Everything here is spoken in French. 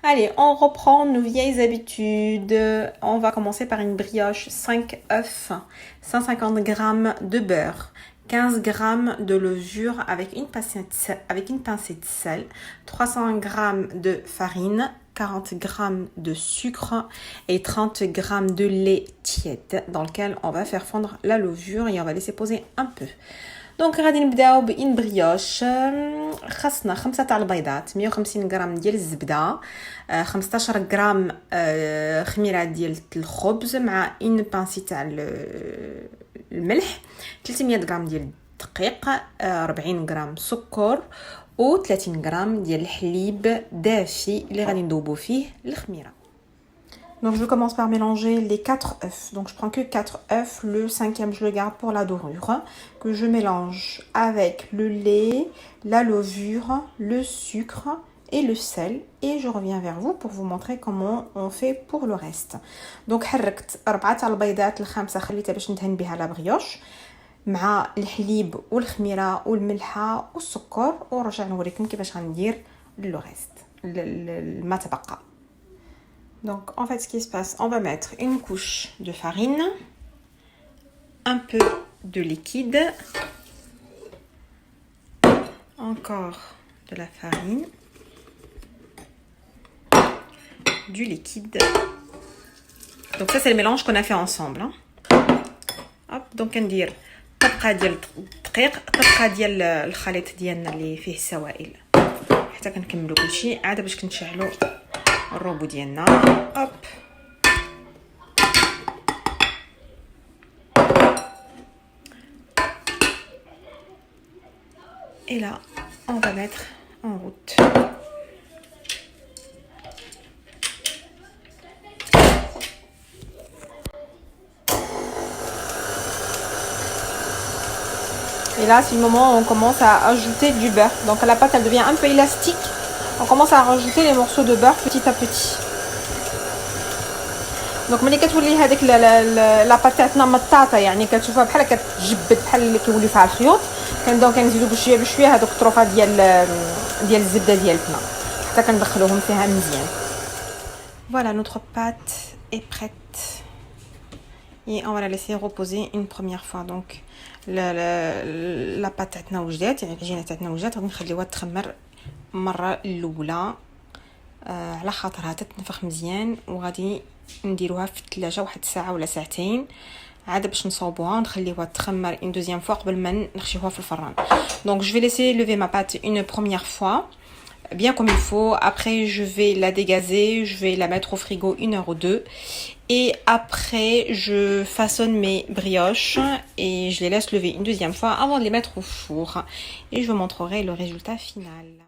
Allez, on reprend nos vieilles habitudes. On va commencer par une brioche, 5 œufs, 150 g de beurre, 15 g de levure avec une pincée de sel, 300 g de farine, 40 g de sucre et 30 g de lait tiède dans lequel on va faire fondre la levure et on va laisser poser un peu. دونك غادي نبداو بإن بريوش. خاصنا 5 تاع البيضات، 150 غرام ديال الزبده، 15 غرام خميره ديال الخبز مع إن بانسي تاع الملح، 300 غرام ديال الدقيق، 40 غرام سكر و 30 غرام ديال الحليب دافي اللي غادي نذوبو فيه الخميره. Donc je commence par mélanger les 4 œufs. Donc je prends que 4 œufs, le 5e je le garde pour la dorure, que je mélange avec le lait, la levure, le sucre et le sel. Et je reviens vers vous pour vous montrer comment on fait pour le reste. Donc حركت 4 تاع البيضات، الخامسة خليتها باش ندهن بها لا بريوش مع الحليب والخميرة والملحة والسكر، ورجع نوريكم كيفاش غندير لو ريست ما تبقى. Donc en fait ce qui se passe, on va mettre une couche de farine, un peu de liquide, encore de la farine, du liquide. Donc ça c'est le mélange qu'on a fait ensemble. Hop, donc ندير طبقة ديال الدقيق، طبقة ديال الخليط ديالنا اللي فيه السوائل حتى كنكملوا كلشي عاد باش كنشعلوا الروبو ديالنا. هوب et là on va mettre en route. Et là c'est le moment où on commence à ajouter du beurre. Donc la pâte elle devient un peu élastique. On commence à rajouter les morceaux de beurre petit à petit. Donc ملي كتولي هذيك لا بات تاعنا مطاطه، يعني كتشوفها بحال كتجبد بحال اللي كيولي فيها الخيوط، كنبداو كنزيدو بشويه بشويه هذوك الطروفه ديال الزبده ديالنا حتى كندخلوهم فيها مزيان. Voilà, notre pâte est prête et on va la laisser reposer une première fois. Donc la pâte تاعنا وجدات، يعني العجينه تاعنا وجدات، غادي نخليوها تخمر المره الاولى على خاطرها تتنفخ مزيان، وغادي نديروها في الثلاجه واحد ساعه ولا ساعتين عاد باش نصوبوها ونخليوها تخمر une deuxième fois قبل ما نخشيوها في الفران. Donc je vais laisser lever ma pâte une première fois bien comme il faut. Après je vais la dégazer, je vais la mettre au frigo 1 heure ou 2 et après je façonne mes brioches et je les laisse lever une deuxième fois avant de les mettre au four et je vous montrerai le résultat final.